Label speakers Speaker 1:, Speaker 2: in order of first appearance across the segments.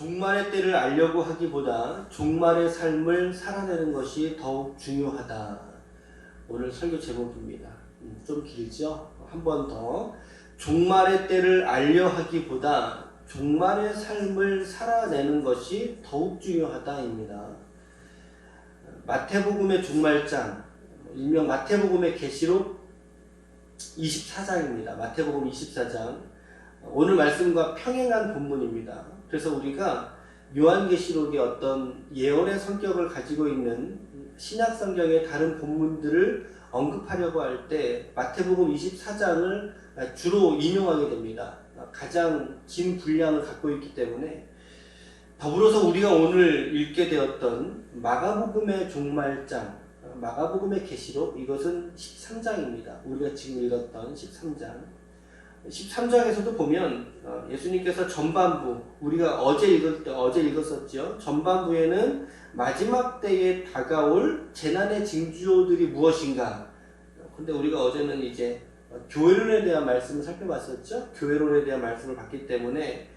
Speaker 1: 종말의 때를 알려고 하기보다 종말의 삶을 살아내는 것이 더욱 중요하다. 오늘 설교 제목입니다. 좀 길죠? 한 번 더. 종말의 때를 알려 하기보다 종말의 삶을 살아내는 것이 더욱 중요하다입니다. 마태복음의 종말장, 일명 마태복음의 계시록 24장입니다. 마태복음 24장. 오늘 말씀과 평행한 본문입니다. 그래서 우리가 요한계시록의 어떤 예언의 성격을 가지고 있는 신약 성경의 다른 본문들을 언급하려고 할 때 마태복음 24장을 주로 인용하게 됩니다. 가장 긴 분량을 갖고 있기 때문에. 더불어서 우리가 오늘 읽게 되었던 마가복음의 종말장, 마가복음의 계시록, 이것은 13장입니다. 우리가 지금 읽었던 13장. 13장에서도 보면 예수님께서 전반부, 우리가 어제 읽었었죠. 전반부에는 마지막 때에 다가올 재난의 징조들이 무엇인가. 근데 우리가 어제는 이제 교회론에 대한 말씀을 살펴봤었죠. 교회론에 대한 말씀을 봤기 때문에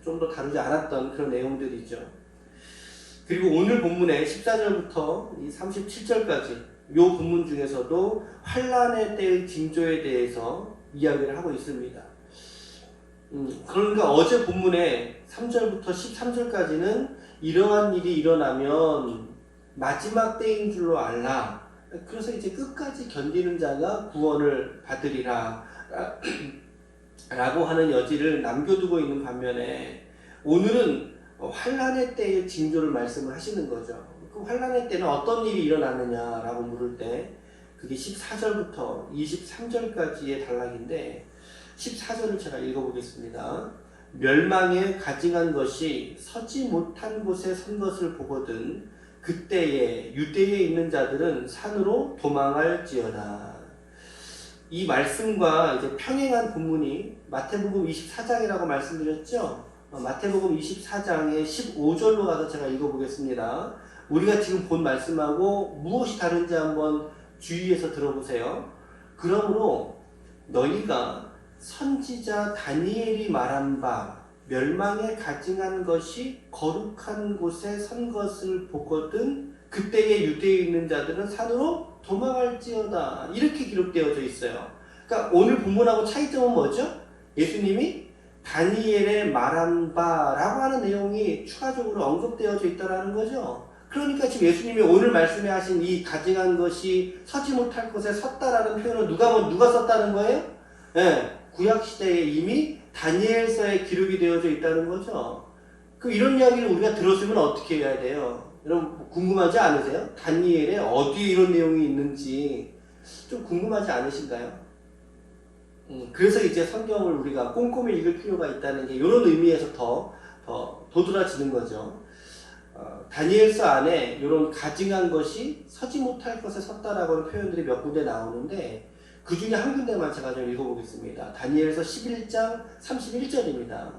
Speaker 1: 좀 더 다루지 않았던 그런 내용들이죠. 그리고 오늘 본문의 14절부터 이 37절까지 이 본문 중에서도 환란의 때의 징조에 대해서 이야기를 하고 있습니다. 그러니까 어제 본문의 3절부터 13절까지는 이러한 일이 일어나면 마지막 때인 줄로 알라. 그래서 이제 끝까지 견디는 자가 구원을 받으리라 라고 하는 여지를 남겨두고 있는 반면에 오늘은 환란의 때의 징조를 말씀을 하시는 거죠. 그 환란의 때는 어떤 일이 일어나느냐라고 물을 때 그게 14절부터 23절까지의 단락인데 14절을 제가 읽어보겠습니다. 멸망에 가증한 것이 서지 못한 곳에 선 것을 보거든 그때에 유대에 있는 자들은 산으로 도망할지어다. 이 말씀과 이제 평행한 본문이 마태복음 24장이라고 말씀드렸죠. 마태복음 24장의 15절로 가서 제가 읽어보겠습니다. 우리가 지금 본 말씀하고 무엇이 다른지 한번 주의해서 들어보세요. 그러므로 너희가 선지자 다니엘이 말한 바 멸망에 가증한 것이 거룩한 곳에 선 것을 보거든 그때에 유대에 있는 자들은 산으로 도망할지어다. 이렇게 기록되어져 있어요. 그러니까 오늘 본문하고 차이점은 뭐죠? 예수님이 다니엘의 말한 바라고 하는 내용이 추가적으로 언급되어져 있다는 거죠. 그러니까 지금 예수님이 오늘 말씀에 하신 이 가증한 것이 서지 못할 곳에 섰다라는 표현을 누가 썼다는 거예요? 네, 구약시대에 이미 다니엘서에 기록이 되어져 있다는 거죠. 그럼 이런 이야기를 우리가 들었으면 어떻게 해야 돼요? 여러분 궁금하지 않으세요? 다니엘에 어디에 이런 내용이 있는지 좀 궁금하지 않으신가요? 그래서 이제 성경을 우리가 꼼꼼히 읽을 필요가 있다는 게 이런 의미에서 더 도드라지는 거죠. 다니엘서 안에 이런 가증한 것이 서지 못할 것에 섰다라고 하는 표현들이 몇 군데 나오는데 그 중에 한 군데만 제가 좀 읽어보겠습니다. 다니엘서 11장 31절입니다.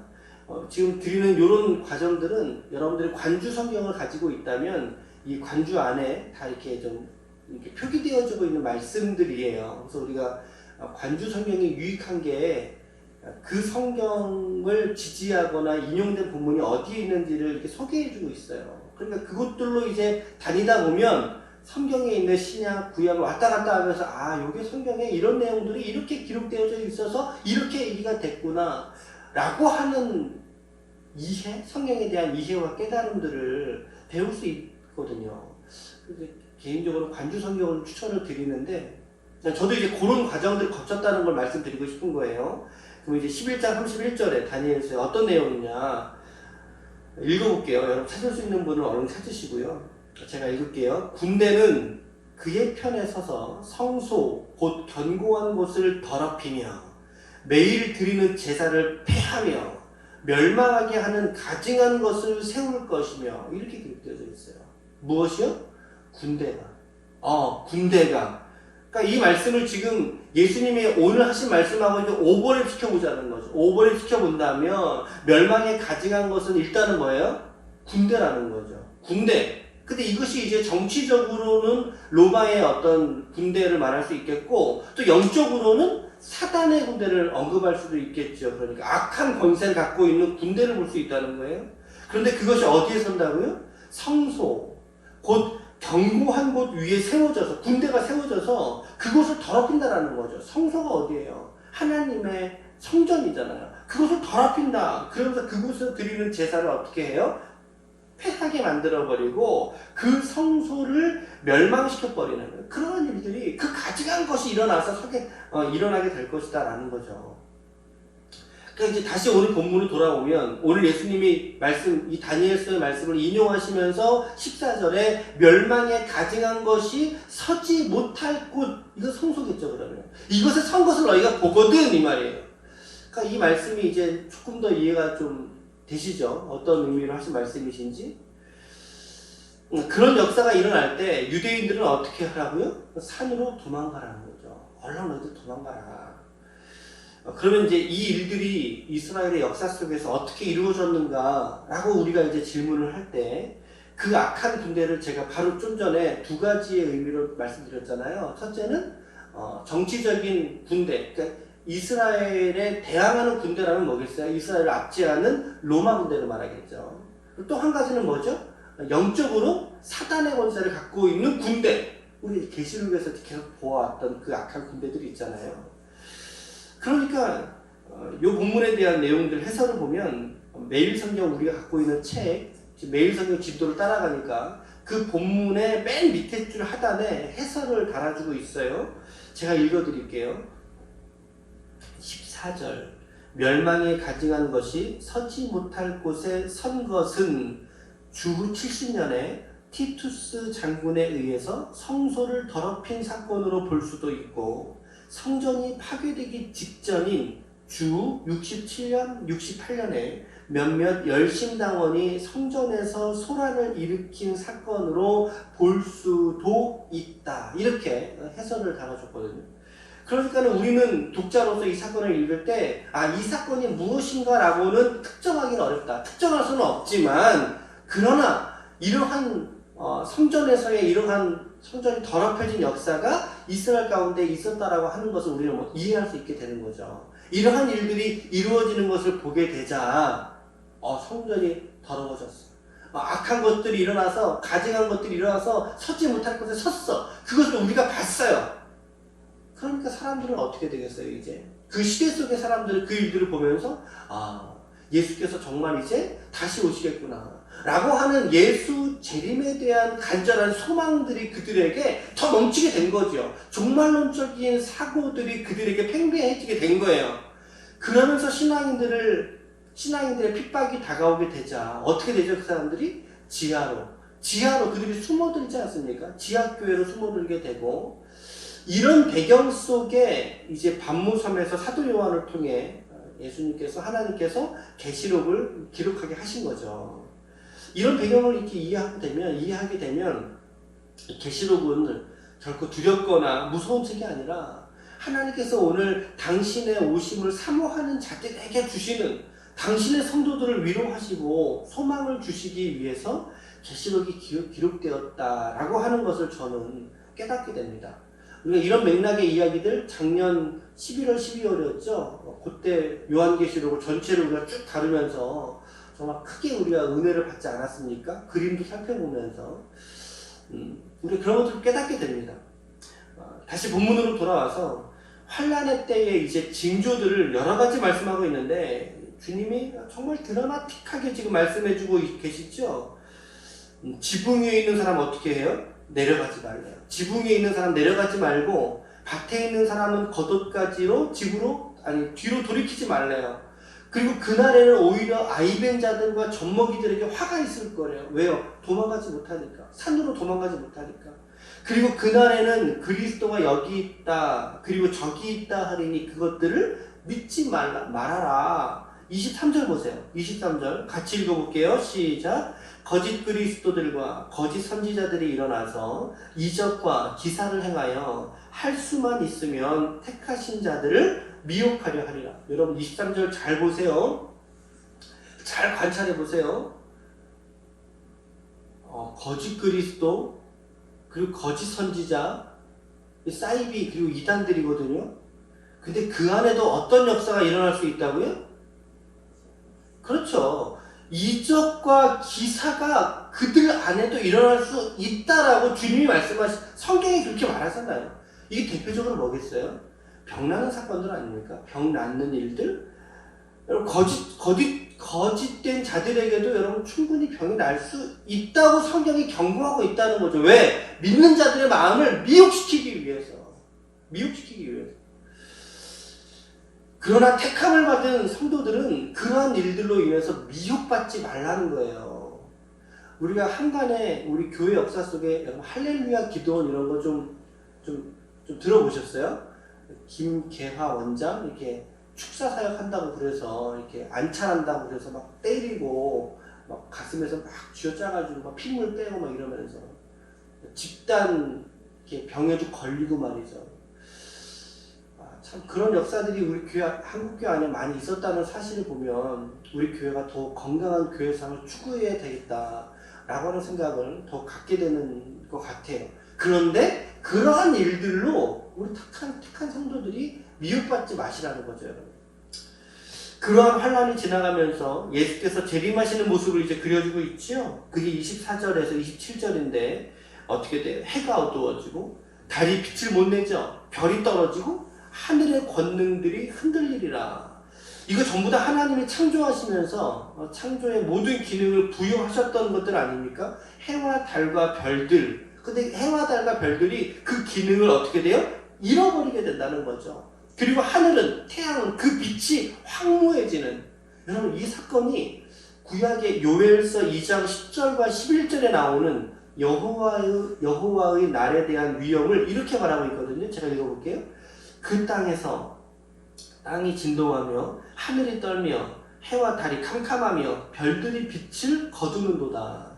Speaker 1: 지금 드리는 이런 과정들은 여러분들이 관주 성경을 가지고 있다면 이 관주 안에 다 이렇게 좀 이렇게 표기되어지고 있는 말씀들이에요. 그래서 우리가 관주 성경이 유익한 게 그 성경을 지지하거나 인용된 본문이 어디에 있는지를 이렇게 소개해주고 있어요. 그러니까 그것들로 이제 다니다 보면 성경에 있는 신약, 구약을 왔다 갔다 하면서 요게 성경에 이런 내용들이 이렇게 기록되어져 있어서 이렇게 얘기가 됐구나 라고 하는 이해, 성경에 대한 이해와 깨달음들을 배울 수 있거든요. 그래서 개인적으로 관주 성경을 추천을 드리는데 저도 이제 그런 과정들을 거쳤다는 걸 말씀드리고 싶은 거예요. 그럼 이제 11장 31절에 다니엘서에 어떤 내용이냐 읽어볼게요. 여러분 찾을 수 있는 분은 얼른 찾으시고요. 제가 읽을게요. 군대는 그의 편에 서서 성소 곧 견고한 곳을 더럽히며 매일 드리는 제사를 폐하며 멸망하게 하는 가증한 것을 세울 것이며 이렇게 기록되어져 있어요. 무엇이요? 군대가. 그러니까 이 말씀을 지금 예수님이 오늘 하신 말씀하고 이제 오버랩 시켜보자는 거죠. 오버랩 시켜본다면 멸망에 가증한 것은 일단은 뭐예요? 군대라는 거죠. 군대. 근데 이것이 이제 정치적으로는 로마의 어떤 군대를 말할 수 있겠고 또 영적으로는 사단의 군대를 언급할 수도 있겠죠. 그러니까 악한 권세를 갖고 있는 군대를 볼 수 있다는 거예요. 그런데 그것이 어디에 선다고요? 성소, 곧 견고한 곳 위에 세워져서, 군대가 세워져서 그곳을 더럽힌다라는 거죠. 성소가 어디예요? 하나님의 성전이잖아요. 그것을 더럽힌다. 그러면서 그곳에서 드리는 제사를 어떻게 해요? 폐하게 만들어버리고 그 성소를 멸망시켜버리는 그런 일들이, 그 가증한 것이 일어나게 될 것이다 라는 거죠. 그러니까 이제 다시 오늘 본문으로 돌아오면, 오늘 예수님이 이 다니엘서의 말씀을 인용하시면서 14절에 멸망에 가증한 것이 서지 못할 곳, 이거 성소겠죠. 그러면 이것에 선 것을 너희가 보거든, 이 말이에요. 그러니까 이 말씀이 이제 조금 더 이해가 좀 되시죠? 어떤 의미로 하신 말씀이신지. 그런 역사가 일어날 때 유대인들은 어떻게 하라고요? 산으로 도망가라는 거죠. 얼른 너희들 도망가라. 그러면 이제 이 일들이 이스라엘의 역사 속에서 어떻게 이루어졌는가라고 우리가 이제 질문을 할 때, 그 악한 군대를 제가 바로 좀 전에 두 가지의 의미로 말씀드렸잖아요. 첫째는 정치적인 군대, 그러니까 이스라엘에 대항하는 군대라면 뭐겠어요? 이스라엘을 압제하는 로마 군대를 말하겠죠. 또 한 가지는 뭐죠? 영적으로 사단의 권세를 갖고 있는 군대. 우리 계시록에서 계속 보아왔던 그 악한 군대들이 있잖아요. 그러니까 이 본문에 대한 내용들 해설을 보면, 매일 성경 우리가 갖고 있는 책, 매일 성경 진도를 따라가니까 그 본문의 맨 밑에 줄 하단에 해설을 달아주고 있어요. 제가 읽어드릴게요. 14절, 멸망에 가증한 것이 서지 못할 곳에 선 것은 주후 70년에 티투스 장군에 의해서 성소를 더럽힌 사건으로 볼 수도 있고, 성전이 파괴되기 직전인 주 67년, 68년에 몇몇 열심당원이 성전에서 소란을 일으킨 사건으로 볼 수도 있다. 이렇게 해설을 달아줬거든요. 그러니까 우리는 독자로서 이 사건을 읽을 때, 이 사건이 무엇인가라고는 특정하기는 어렵다. 특정할 수는 없지만, 그러나 이러한 성전에서의 이러한 성전이 더럽혀진 역사가 이스라엘 가운데 있었다라고 하는 것을 우리는 이해할 수 있게 되는 거죠. 이러한 일들이 이루어지는 것을 보게 되자 성전이 더러워졌어. 악한 것들이 일어나서, 가증한 것들이 일어나서 서지 못할 곳에 섰어. 그것을 우리가 봤어요. 그러니까 사람들은 어떻게 되겠어요? 이제 그 시대 속의 사람들은 그 일들을 보면서 예수께서 정말 이제 다시 오시겠구나 라고 하는 예수 재림에 대한 간절한 소망들이 그들에게 더 넘치게 된 거죠. 종말론적인 사고들이 그들에게 팽배해지게 된 거예요. 그러면서 신앙인들의 핍박이 다가오게 되자 어떻게 되죠? 그 사람들이 지하로 그들이 숨어들지 않습니까? 지하교회로 숨어들게 되고, 이런 배경 속에 이제 반모섬에서 사도 요한을 통해 예수님께서, 하나님께서 계시록을 기록하게 하신 거죠. 이런 배경을 이렇게 이해하게 되면 계시록은 결코 두렵거나 무서운 책이 아니라 하나님께서 오늘 당신의 오심을 사모하는 자들에게 주시는, 당신의 성도들을 위로하시고 소망을 주시기 위해서 계시록이 기록되었다라고 하는 것을 저는 깨닫게 됩니다. 우리가 이런 맥락의 이야기들 작년 11월, 12월이었죠. 그때 요한계시록을 전체를 우리가 쭉 다루면서 정말 크게 우리가 은혜를 받지 않았습니까? 그림도 살펴보면서 우리가 그런 것들을 깨닫게 됩니다. 다시 본문으로 돌아와서 환란의 때에 이제 징조들을 여러 가지 말씀하고 있는데, 주님이 정말 드라마틱하게 지금 말씀해주고 계시죠. 지붕 위에 있는 사람 어떻게 해요? 내려가지 말래요. 지붕 위에 있는 사람 내려가지 말고, 밭에 있는 사람은 겉옷가지로 뒤로 돌이키지 말래요. 그리고 그날에는 오히려 아이벤 자들과 젖먹이들에게 화가 있을 거래요. 왜요? 도망가지 못하니까. 산으로 도망가지 못하니까. 그리고 그날에는 그리스도가 여기 있다, 그리고 저기 있다 하리니 그것들을 믿지 말아라. 23절 보세요. 23절 같이 읽어볼게요. 시작. 거짓 그리스도들과 거짓 선지자들이 일어나서 이적과 기사를 행하여 할 수만 있으면 택하신 자들을 미혹하려 하리라. 여러분 23절 잘 보세요. 잘 관찰해 보세요. 거짓 그리스도, 그리고 거짓 선지자, 사이비, 그리고 이단들이거든요. 근데 그 안에도 어떤 역사가 일어날 수 있다고요? 그렇죠. 이적과 기사가 그들 안에도 일어날 수 있다라고 주님이 말씀하신, 성경이 그렇게 말하잖아요. 이게 대표적으로 뭐겠어요? 병 나는 사건들 아닙니까? 병 낫는 일들? 여러분, 거짓된 자들에게도 여러분 충분히 병이 날 수 있다고 성경이 경고하고 있다는 거죠. 왜? 믿는 자들의 마음을 미혹시키기 위해서. 미혹시키기 위해서. 그러나 택함을 받은 성도들은 그러한 일들로 인해서 미혹받지 말라는 거예요. 우리가 한간에 우리 교회 역사 속에 여러분 할렐루야 기도원 이런 거 좀 들어보셨어요? 김계화 원장 이렇게 축사 사역 한다고 그래서 이렇게 안찰한다고 그래서 막 때리고 막 가슴에서 막 쥐어짜가지고 막 피물 빼고 막 이러면서 집단 이렇게 병에도 걸리고 말이죠. 참 그런 역사들이 우리 교회, 한국교회 안에 많이 있었다는 사실을 보면 우리 교회가 더 건강한 교회상을 추구해야 되겠다라고 하는 생각을 더 갖게 되는 것 같아요. 그런데 그러한 일들로 우리 택한 성도들이 미혹받지 마시라는 거죠. 그러한 환란이 지나가면서 예수께서 재림하시는 모습을 이제 그려주고 있죠. 그게 24절에서 27절인데 어떻게 돼요? 해가 어두워지고 달이 빛을 못 내죠. 별이 떨어지고 하늘의 권능들이 흔들리리라. 이거 전부 다 하나님이 창조하시면서 창조의 모든 기능을 부여하셨던 것들 아닙니까? 해와 달과 별들. 근데 해와 달과 별들이 그 기능을 어떻게 돼요? 잃어버리게 된다는 거죠. 그리고 하늘은, 태양은 그 빛이 황무해지는. 여러분, 이 사건이 구약의 요엘서 2장 10절과 11절에 나오는 여호와의 날에 대한 위엄을 이렇게 말하고 있거든요. 제가 읽어볼게요. 그 땅에서 땅이 진동하며 하늘이 떨며 해와 달이 캄캄하며 별들이 빛을 거두는도다.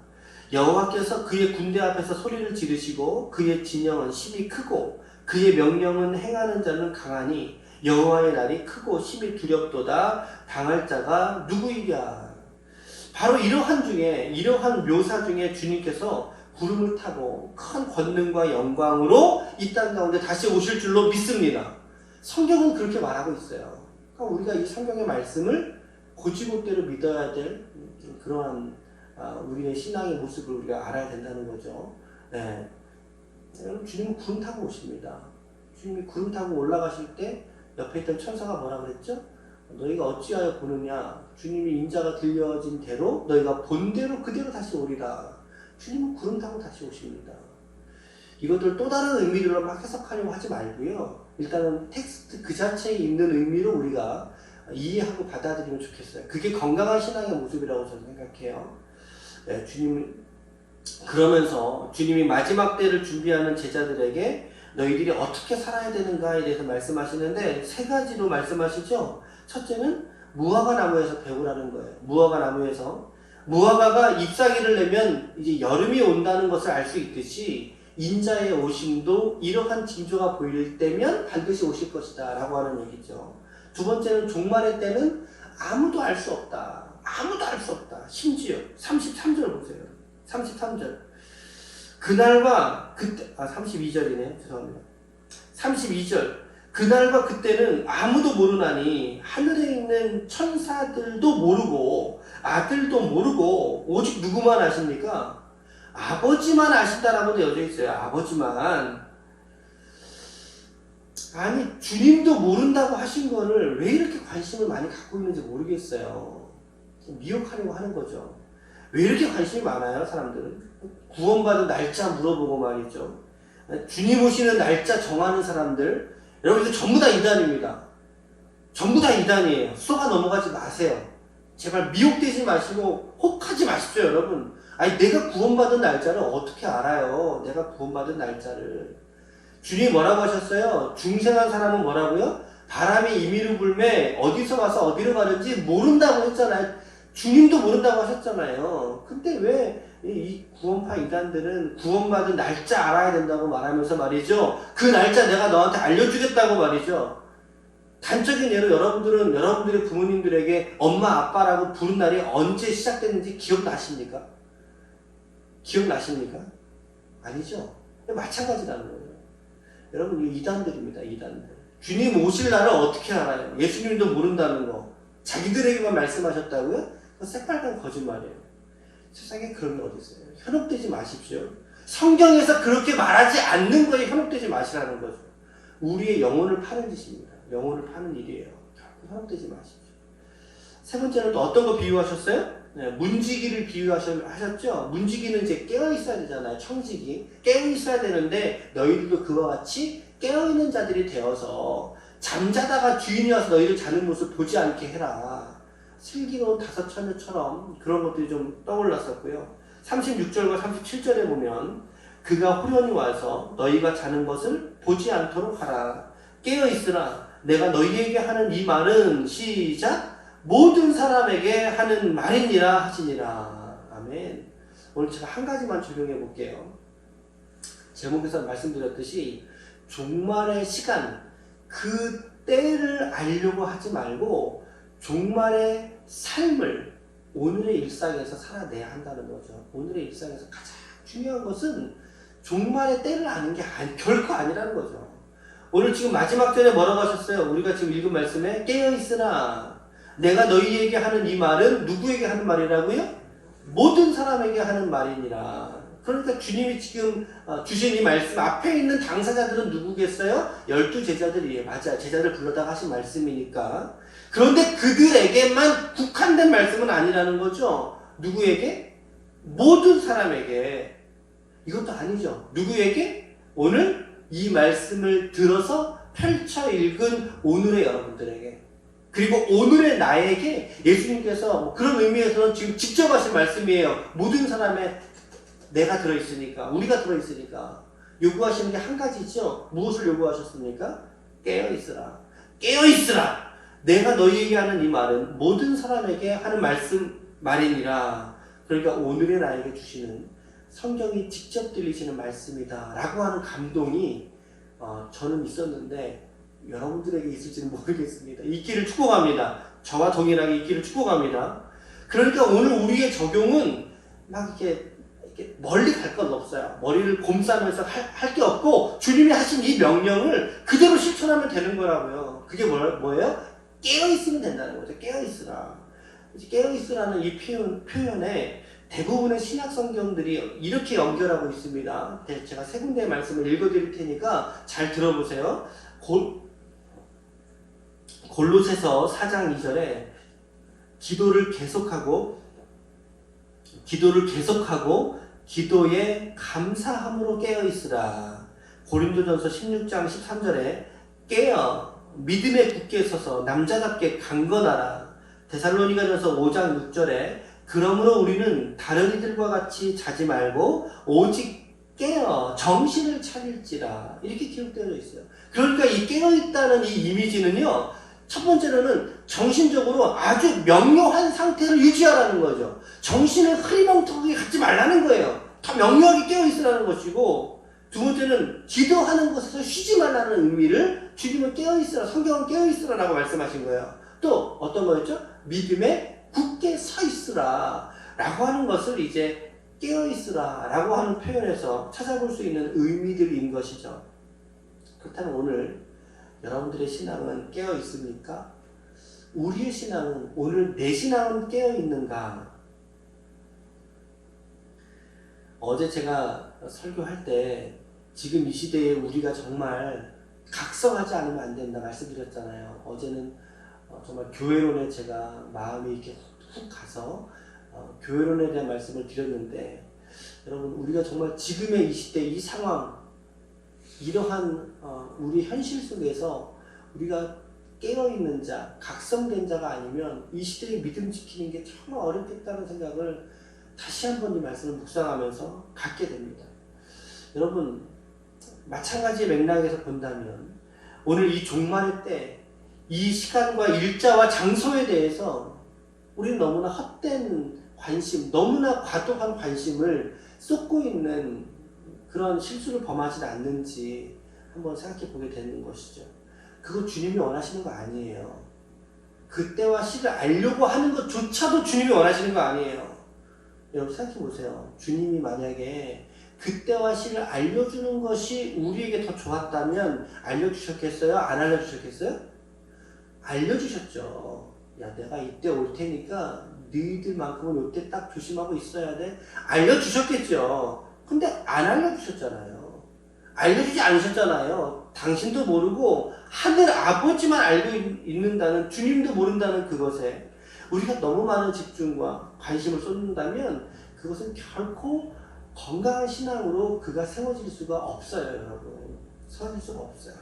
Speaker 1: 여호와께서 그의 군대 앞에서 소리를 지르시고 그의 진영은 심히 크고 그의 명령은 행하는 자는 강하니 여호와의 날이 크고 심히 두렵도다. 당할 자가 누구이랴. 바로 이러한 묘사 중에 주님께서 구름을 타고 큰 권능과 영광으로 이 땅 가운데 다시 오실 줄로 믿습니다. 성경은 그렇게 말하고 있어요. 그러니까 우리가 이 성경의 말씀을 곧이곧대로 믿어야 될 그러한 우리의 신앙의 모습을 우리가 알아야 된다는 거죠. 네. 여러분, 주님은 구름 타고 오십니다. 주님이 구름 타고 올라가실 때 옆에 있던 천사가 뭐라 그랬죠? 너희가 어찌하여 보느냐? 주님이 인자가 들려진 대로 너희가 본 대로 그대로 다시 오리라. 주님은 구름 타고 다시 오십니다. 이것들 또 다른 의미들로 막 해석하려고 하지 말고요. 일단은 텍스트 그 자체에 있는 의미로 우리가 이해하고 받아들이면 좋겠어요. 그게 건강한 신앙의 모습이라고 저는 생각해요. 네, 그러면서 주님이 마지막 때를 준비하는 제자들에게 너희들이 어떻게 살아야 되는가에 대해서 말씀하시는데 세 가지로 말씀하시죠. 첫째는 무화과 나무에서 배우라는 거예요. 무화과 나무에서. 무화과가 잎사귀를 내면 이제 여름이 온다는 것을 알 수 있듯이 인자의 오심도 이러한 징조가 보일 때면 반드시 오실 것이다 라고 하는 얘기죠. 두 번째는 종말의 때는 아무도 알 수 없다. 아무도 알 수 없다. 심지어 33절 보세요. 33절. 그날과 그때 32절이네요. 죄송합니다. 32절. 그날과 그때는 아무도 모르나니 하늘에 있는 천사들도 모르고 아들도 모르고 오직 누구만 아십니까? 아버지만 아신다라고 되어져 있어요. 아버지만. 아니, 주님도 모른다고 하신 거를 왜 이렇게 관심을 많이 갖고 있는지 모르겠어요. 미혹하려고 하는 거죠. 왜 이렇게 관심이 많아요, 사람들은? 구원받은 날짜 물어보고 말이죠. 주님 오시는 날짜 정하는 사람들, 여러분 이거 전부 다 이단입니다. 전부 다 이단이에요. 쏘가 넘어가지 마세요. 제발 미혹되지 마시고 혹하지 마십시오, 여러분. 아니, 내가 구원받은 날짜를 어떻게 알아요? 내가 구원받은 날짜를. 주님이 뭐라고 하셨어요? 중생한 사람은 뭐라고요? 바람이 임의로 불매 어디서 와서 어디로 가는지 모른다고 했잖아요. 주님도 모른다고 하셨잖아요. 근데 왜 이 구원파 이단들은 구원받은 날짜 알아야 된다고 말하면서 말이죠. 그 날짜 내가 너한테 알려주겠다고 말이죠. 단적인 예로 여러분들은 여러분들의 부모님들에게 엄마 아빠라고 부른 날이 언제 시작됐는지 기억나십니까? 기억나십니까? 아니죠. 마찬가지라는 거예요. 여러분, 이 이단들입니다. 이단들. 주님 오실 날을 어떻게 알아요? 예수님도 모른다는 거. 자기들에게만 말씀하셨다고요? 새빨간 거짓말이에요. 세상에 그런 게 어디 있어요? 현혹되지 마십시오. 성경에서 그렇게 말하지 않는 거에 현혹되지 마시라는 거죠. 우리의 영혼을 파는 짓입니다. 영혼을 파는 일이에요. 결코 현혹되지 마십시오. 세 번째는 또 어떤 거 비유하셨어요? 네, 문지기를 비유하셨죠? 문지기는 이제 깨어있어야 되잖아요. 청지기. 깨어있어야 되는데 너희들도 그와 같이 깨어있는 자들이 되어서 잠자다가 주인이 와서 너희를 자는 모습을 보지 않게 해라. 슬기로운 다섯 처녀처럼 그런 것들이 좀 떠올랐었고요. 36절과 37절에 보면 그가 후련히 와서 너희가 자는 것을 보지 않도록 하라. 깨어있으라. 내가 너희에게 하는 이 말은 시작 모든 사람에게 하는 말이니라 하시니라. 아멘. 오늘 제가 한 가지만 적용해 볼게요. 제목에서 말씀드렸듯이 종말의 시간, 그 때를 알려고 하지 말고 종말의 삶을 오늘의 일상에서 살아내야 한다는 거죠. 오늘의 일상에서 가장 중요한 것은 종말의 때를 아는 게 결코 아니라는 거죠. 오늘 지금 마지막 절에 뭐라고 하셨어요? 우리가 지금 읽은 말씀에 깨어있으라. 내가 너희에게 하는 이 말은 누구에게 하는 말이라고요? 모든 사람에게 하는 말이니라. 그러니까 주님이 지금 주신 이 말씀 앞에 있는 당사자들은 누구겠어요? 12제자들이에요. 맞아요. 제자들 불러다가 하신 말씀이니까. 그런데 그들에게만 국한된 말씀은 아니라는 거죠. 누구에게? 모든 사람에게. 이것도 아니죠. 누구에게? 오늘 이 말씀을 들어서 펼쳐 읽은 오늘의 여러분들에게. 그리고 오늘의 나에게 예수님께서 그런 의미에서는 지금 직접 하신 말씀이에요. 모든 사람의 내가 들어있으니까, 우리가 들어있으니까 요구하시는 게 한 가지죠. 무엇을 요구하셨습니까? 깨어있으라. 깨어있으라. 내가 너희에게 하는 이 말은 모든 사람에게 하는 말이니라. 그러니까 오늘의 나에게 주시는 성경이 직접 들리시는 말씀이다 라고 하는 감동이 저는 있었는데 여러분들에게 있을지는 모르겠습니다. 있기를 축복합니다. 저와 동일하게 있기를 축복합니다. 그러니까 오늘 우리의 적용은 막 이렇게 멀리 갈 건 없어요. 머리를 곰싸면서 할 게 없고 주님이 하신 이 명령을 그대로 실천하면 되는 거라고요. 그게 뭐예요? 깨어있으면 된다는 거죠. 깨어있으라. 깨어있으라는 이 표현에 대부분의 신약 성경들이 이렇게 연결하고 있습니다. 제가 세 군데의 말씀을 읽어드릴 테니까 잘 들어보세요. 골로새서 4장 2절에 기도를 계속하고 기도에 감사함으로 깨어있으라. 고린도전서 16장 13절에 깨어 믿음에 굳게 서서 남자답게 강건하라. 데살로니가전서 5장 6절에 그러므로 우리는 다른 이들과 같이 자지 말고 오직 깨어 정신을 차릴지라. 이렇게 기록되어 있어요. 그러니까 이 깨어있다는 이 이미지는요, 첫 번째로는 정신적으로 아주 명료한 상태를 유지하라는 거죠. 정신을 흐리멍텅하게 갖지 말라는 거예요. 다 명료하게 깨어있으라는 것이고, 두 번째는 기도하는 것에서 쉬지 말라는 의미를 주님은 깨어있으라, 성경은 깨어있으라 라고 말씀하신 거예요. 또 어떤 거였죠? 믿음에 굳게 서 있으라 라고 하는 것을 이제 깨어있으라 라고 하는 표현에서 찾아볼 수 있는 의미들인 것이죠. 그렇다면 오늘 여러분들의 신앙은 깨어있습니까? 우리의 신앙은, 오늘 내 신앙은 깨어있는가? 어제 제가 설교할 때 지금 이 시대에 우리가 정말 각성하지 않으면 안 된다 말씀드렸잖아요. 어제는 정말 교회론에 제가 마음이 이렇게 훅 가서 교회론에 대한 말씀을 드렸는데, 여러분 우리가 정말 지금의 이 시대 이 상황, 이러한 우리 현실 속에서 우리가 깨어있는 자, 각성된 자가 아니면 이 시대의 믿음 지키는 게 정말 어렵겠다는 생각을 다시 한번 이 말씀을 묵상하면서 갖게 됩니다. 여러분, 마찬가지의 맥락에서 본다면 오늘 이 종말의 때, 이 시간과 일자와 장소에 대해서 우리는 너무나 헛된 관심, 너무나 과도한 관심을 쏟고 있는 그런 실수를 범하지 않는지 한번 생각해 보게 되는 것이죠. 그거 주님이 원하시는 거 아니에요. 그때와 시를 알려고 하는 것조차도 주님이 원하시는 거 아니에요. 여러분 생각해 보세요. 주님이 만약에 그때와 시를 알려주는 것이 우리에게 더 좋았다면 알려주셨겠어요? 안 알려주셨겠어요? 알려주셨죠. 야, 내가 이때 올 테니까 너희들만큼은 요때 딱 조심하고 있어야 돼. 알려주셨겠죠. 근데 안 알려주셨잖아요. 알려주지 않으셨잖아요. 당신도 모르고 하늘 아버지만 알고 있는다는, 주님도 모른다는 그것에 우리가 너무 많은 집중과 관심을 쏟는다면 그것은 결코 건강한 신앙으로 그가 세워질 수가 없어요, 여러분. 세워질 수가 없어요.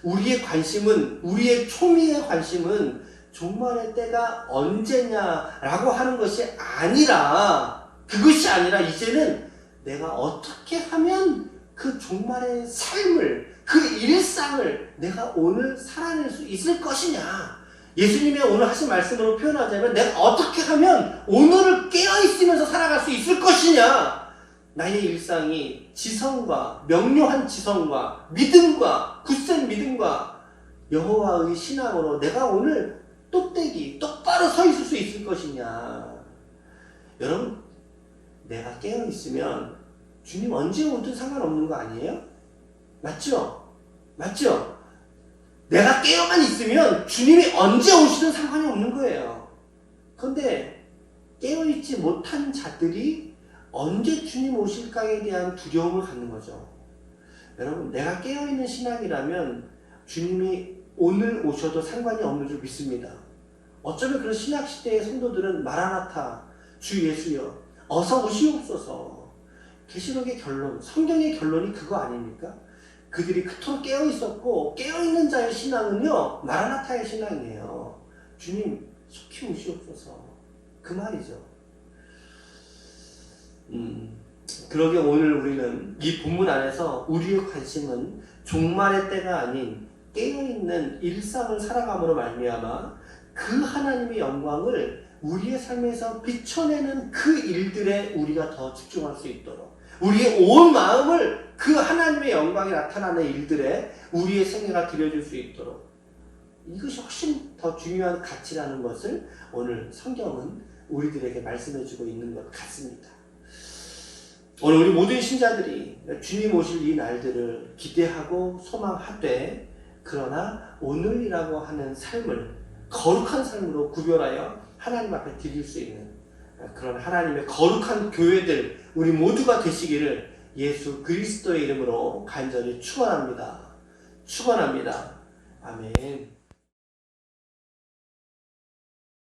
Speaker 1: 우리의 관심은, 우리의 초미의 관심은 종말의 때가 언제냐라고 하는 것이 아니라, 그것이 아니라 이제는 내가 어떻게 하면 그 종말의 삶을, 그 일상을 내가 오늘 살아낼 수 있을 것이냐. 예수님의 오늘 하신 말씀으로 표현하자면 내가 어떻게 하면 오늘을 깨어있으면서 살아갈 수 있을 것이냐. 나의 일상이 지성과, 명료한 지성과 믿음과, 굳센 믿음과 여호와의 신앙으로 내가 오늘 똑바로 서 있을 수 있을 것이냐. 여러분, 내가 깨어있으면 주님 언제 오든 상관없는 거 아니에요? 맞죠? 맞죠? 내가 깨어만 있으면 주님이 언제 오시든 상관이 없는 거예요. 그런데 깨어있지 못한 자들이 언제 주님 오실까에 대한 두려움을 갖는 거죠. 여러분, 내가 깨어있는 신앙이라면 주님이 오늘 오셔도 상관이 없는 줄 믿습니다. 어쩌면 그런 신약시대의 성도들은 마라나타, 주 예수여 어서 오시옵소서. 계시록의 결론, 성경의 결론이 그거 아닙니까? 그들이 그토록 깨어있었고 깨어있는 자의 신앙은요 마라나타의 신앙이에요. 주님 속히 오시옵소서, 그 말이죠. 그러게 오늘 우리는 이 본문 안에서 우리의 관심은 종말의 때가 아닌 깨어있는 일상을 살아감으로 말미암아 그 하나님의 영광을 우리의 삶에서 비춰내는 그 일들에 우리가 더 집중할 수 있도록, 우리의 온 마음을 그 하나님의 영광이 나타나는 일들에 우리의 생애가 들여질 수 있도록, 이것이 훨씬 더 중요한 가치라는 것을 오늘 성경은 우리들에게 말씀해주고 있는 것 같습니다. 오늘 우리 모든 신자들이 주님 오실 이 날들을 기대하고 소망하되, 그러나 오늘이라고 하는 삶을 거룩한 삶으로 구별하여 하나님 앞에 드릴 수 있는 그런 하나님의 거룩한 교회들 우리 모두가 되시기를 예수 그리스도의 이름으로 간절히 축원합니다. 축원합니다. 아멘.